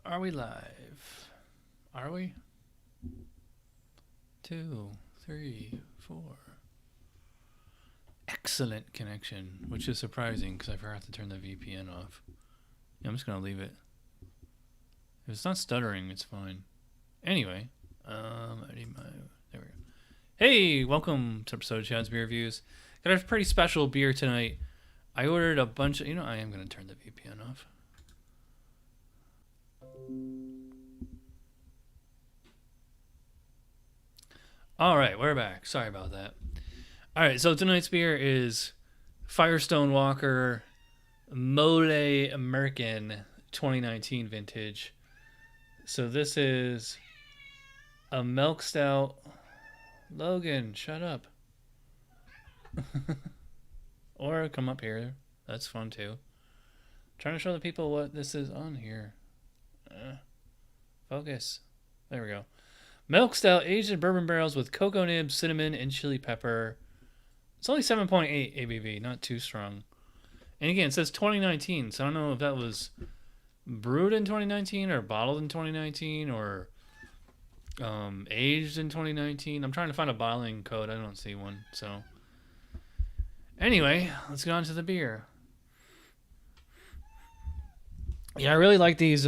Are we live? Are we? 2, 3, 4. Excellent connection, which is surprising because I forgot to turn the VPN off. Yeah, I'm just going to leave it. If it's not stuttering, it's fine. Anyway, I need my... There we go. Hey, welcome to episode of Chad's Beer Reviews. Got a pretty special beer tonight. I ordered a bunch of... I am going to turn the VPN off. Alright, we're back. Sorry about that. Alright, so tonight's beer is Firestone Walker Molé Merkin 2019 vintage. So this is a milk stout. Logan, shut up. Or come up here. That's fun too. Trying to show the people what this is on here. Focus. There we go. Milk stout aged in bourbon barrels with cocoa nibs, cinnamon, and chili pepper. It's only 7.8 ABV, not too strong. And again, it says 2019, so I don't know if that was brewed in 2019 or bottled in 2019 or aged in 2019. I'm trying to find a bottling code. I don't see one. So anyway, let's get on to the beer. Yeah, I really like these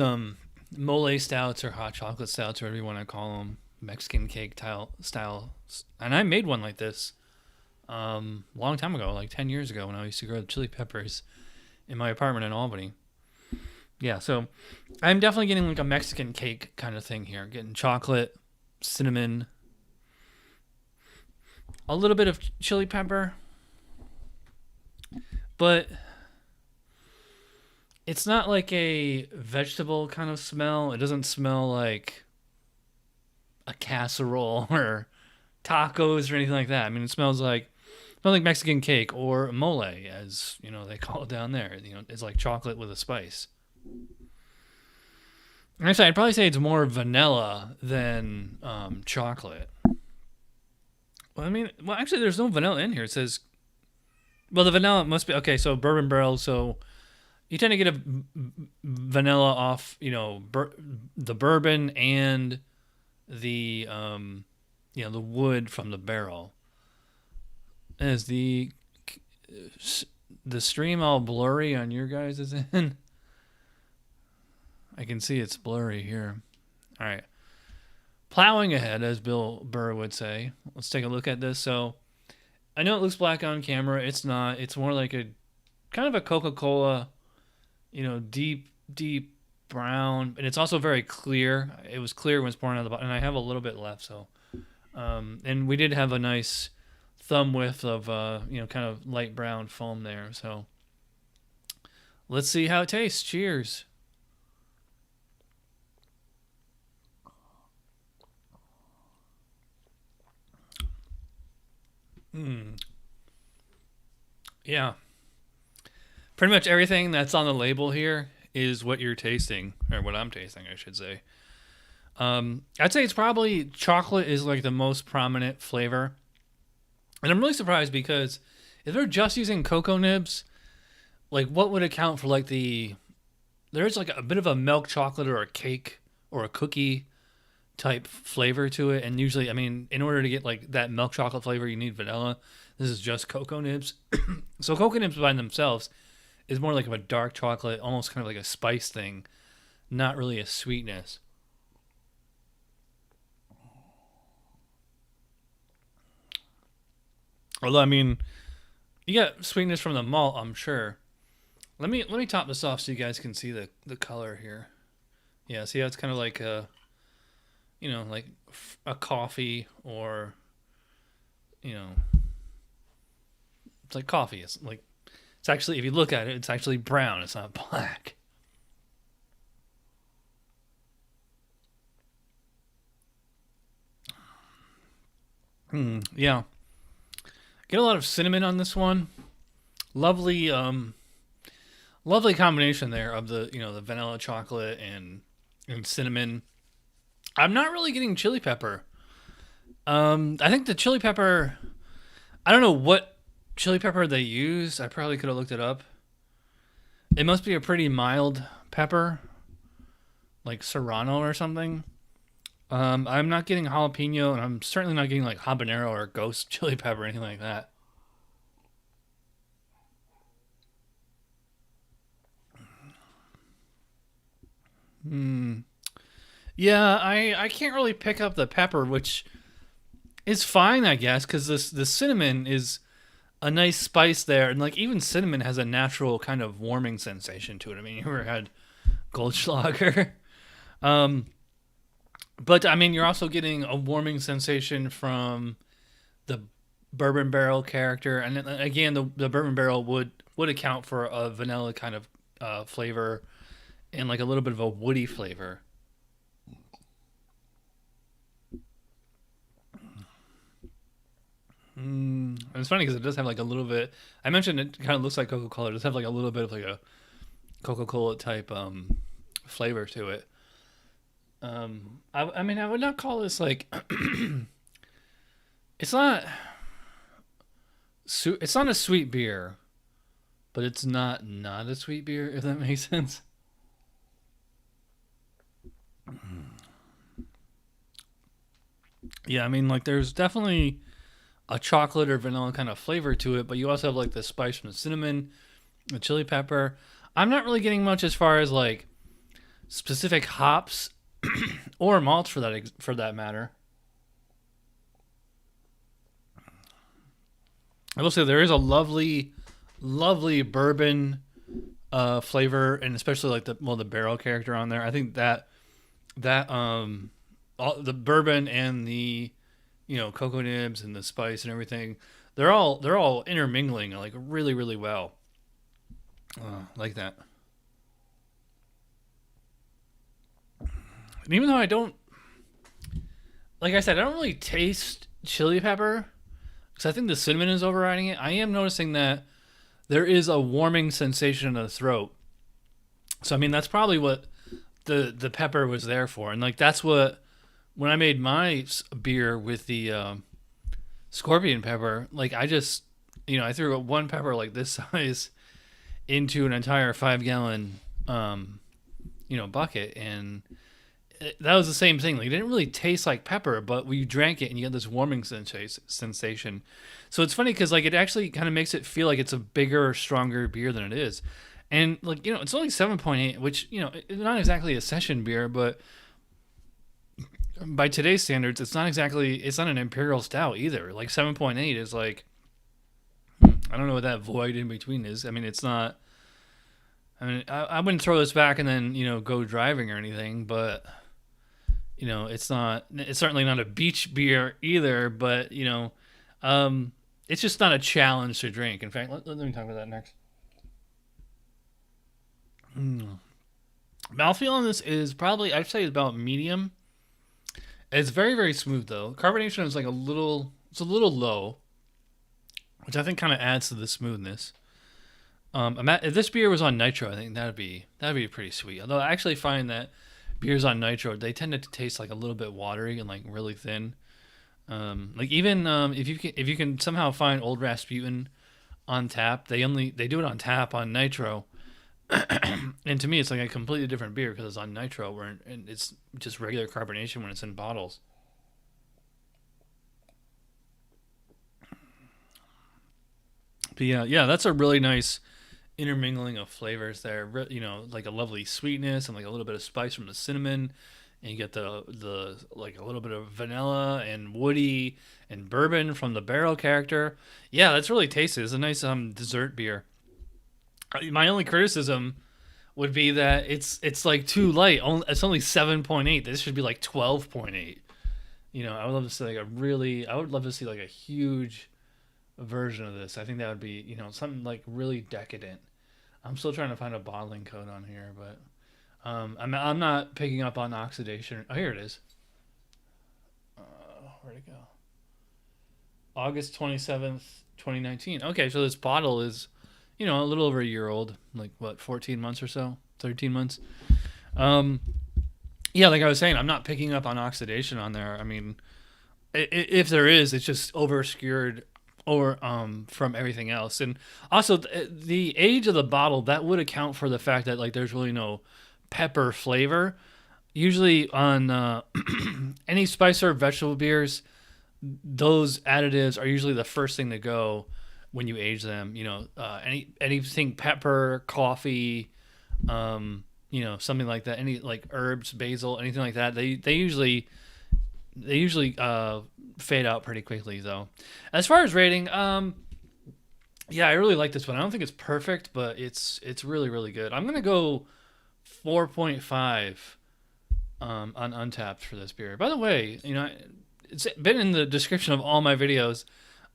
Molé stouts or hot chocolate stouts, or whatever you want to call them. Mexican cake style. And I made one like this long time ago, like 10 years ago, when I used to grow the chili peppers in my apartment in Albany. Yeah, so I'm definitely getting like a Mexican cake kind of thing here. Getting chocolate, cinnamon, a little bit of chili pepper, but it's not like a vegetable kind of smell. It doesn't smell like a casserole or tacos or anything like that. I mean, it smells like Mexican cake or mole, as you know they call it down there. You know, it's like chocolate with a spice. Actually, I'd probably say it's more vanilla than chocolate. Well, actually, there's no vanilla in here. It says, well, the vanilla must be okay. So bourbon barrel. So you tend to get a vanilla off, the bourbon and the the wood from the barrel. Is the stream all blurry on your guys' end? I can see it's blurry here. All right. Plowing ahead, as Bill Burr would say. Let's take a look at this. So I know it looks black on camera. It's not. It's more like a kind of a Coca-Cola, deep brown, and it's also very clear. It was clear when it's pouring out of the bottle, and I have a little bit left. So, and we did have a nice thumb width of kind of light brown foam there. So, let's see how it tastes. Cheers. Yeah. Pretty much everything that's on the label here is what you're tasting, or what I'm tasting, I should say. I'd say it's probably chocolate is like the most prominent flavor. And I'm really surprised because if they're just using cocoa nibs, like what would account for like there's like a bit of a milk chocolate or a cake or a cookie type flavor to it. And usually, I mean, in order to get like that milk chocolate flavor, you need vanilla. This is just cocoa nibs. So cocoa nibs by themselves is more like a dark chocolate, almost kind of like a spice thing, not really a sweetness. Although, I mean, you got sweetness from the malt, I'm sure. Let me top this off so you guys can see the color here. Yeah, see how it's kind of like like a coffee, or it's like coffee. It's actually, if you look at it, it's actually brown. It's not black. Yeah. Get a lot of cinnamon on this one. Lovely, lovely combination there of the the vanilla chocolate and cinnamon. I'm not really getting chili pepper. I think the chili pepper, I don't know what chili pepper they use. I probably could have looked it up. It must be a pretty mild pepper. like serrano or something. I'm not getting jalapeno, and I'm certainly not getting like habanero or ghost chili pepper or anything like that. Hmm. Yeah, I can't really pick up the pepper, which is fine, I guess, because the cinnamon is a nice spice there, and like even cinnamon has a natural kind of warming sensation to it. I mean, you ever had Goldschlager? um, but I mean, you're also getting a warming sensation from the bourbon barrel character, and again, the bourbon barrel would account for a vanilla kind of flavor and like a little bit of a woody flavor. And it's funny because it does have like a little bit. I mentioned it kind of looks like Coca Cola. It does have like a little bit of like a Coca Cola type flavor to it. I mean, I would not call this like it's not it's not a sweet beer, but it's not a sweet beer if that makes sense. Yeah, I mean, like there's definitely a chocolate or vanilla kind of flavor to it, but you also have like the spice from the cinnamon, the chili pepper. I'm not really getting much as far as like specific hops or malts for that matter. I will say there is a lovely bourbon flavor, and especially like the barrel character on there. I think that all, the bourbon and the cocoa nibs and the spice and everything, they're all intermingling like really well. Like that. And even though I don't, like I said, I don't really taste chili pepper because I think the cinnamon is overriding it. I am noticing that there is a warming sensation in the throat. So I mean, that's probably what the pepper was there for, and like that's what when I made my beer with the scorpion pepper, like I just I threw one pepper like this size into an entire 5 gallon bucket, and that was the same thing. Like it didn't really taste like pepper, but when you drank it and you get this warming sensation. So it's funny because like it actually kind of makes it feel like it's a bigger, stronger beer than it is. And like it's only 7.8, which it's not exactly a session beer, but by today's standards, it's not an imperial stout either. Like 7.8 is like I don't know what that void in between is. I mean, it's not. I mean, I wouldn't throw this back and then go driving or anything, but it's not. It's certainly not a beach beer either. But it's just not a challenge to drink. In fact, let me talk about that next. Mouthfeel on this is probably I'd say about medium. It's very smooth though. Carbonation is like it's a little low, which I think kind of adds to the smoothness. If this beer was on nitro, I think that'd be pretty sweet. Although I actually find that beers on nitro, they tend to taste like a little bit watery and like really thin. Like even if you can somehow find Old Rasputin on tap, they do it on tap on nitro. And to me, it's like a completely different beer because it's on nitro, and it's just regular carbonation when it's in bottles. But yeah, that's a really nice intermingling of flavors there. Like a lovely sweetness and like a little bit of spice from the cinnamon, and you get the like a little bit of vanilla and woody and bourbon from the barrel character. Yeah, that's really tasty. It's a nice dessert beer. My only criticism would be that it's like too light. It's only 7.8. This should be like 12.8. I would love to see I would love to see like a huge version of this. I think that would be something like really decadent. I'm still trying to find a bottling code on here, but I'm not picking up on oxidation. Oh, here it is. Where'd it go? August 27th, 2019. Okay, so this bottle is a little over a year old, like what, 14 months or so, 13 months. Yeah, like I was saying, I'm not picking up on oxidation on there. I mean, if there is, it's just obscured or from everything else. And also the age of the bottle, that would account for the fact that like there's really no pepper flavor. usually on any spice or vegetable beers, those additives are usually the first thing to go when you age them. Anything pepper, coffee, something like that. Any like herbs, basil, anything like that. They usually fade out pretty quickly though. As far as rating, yeah, I really like this one. I don't think it's perfect, but it's really really good. I'm gonna go 4.5 on Untapped for this beer. By the way, it's been in the description of all my videos.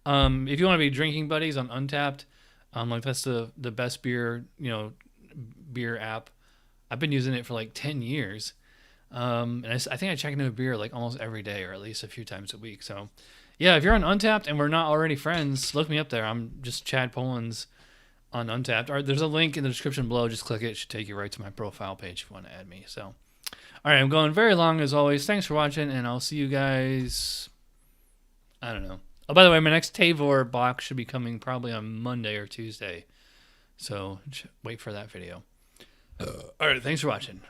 If you want to be drinking buddies on Untapped, like that's the best beer app. I've been using it for like 10 years. And I think I check into a beer like almost every day or at least a few times a week. So yeah, if you're on Untapped and we're not already friends, look me up there. I'm just Chad Pollins on Untapped. Or there's a link in the description below. Just click it. It should take you right to my profile page if you want to add me. So, all right, I'm going very long as always. Thanks for watching, and I'll see you guys. I don't know. Oh, by the way, my next Tavor box should be coming probably on Monday or Tuesday. So wait for that video. All right, thanks for watching.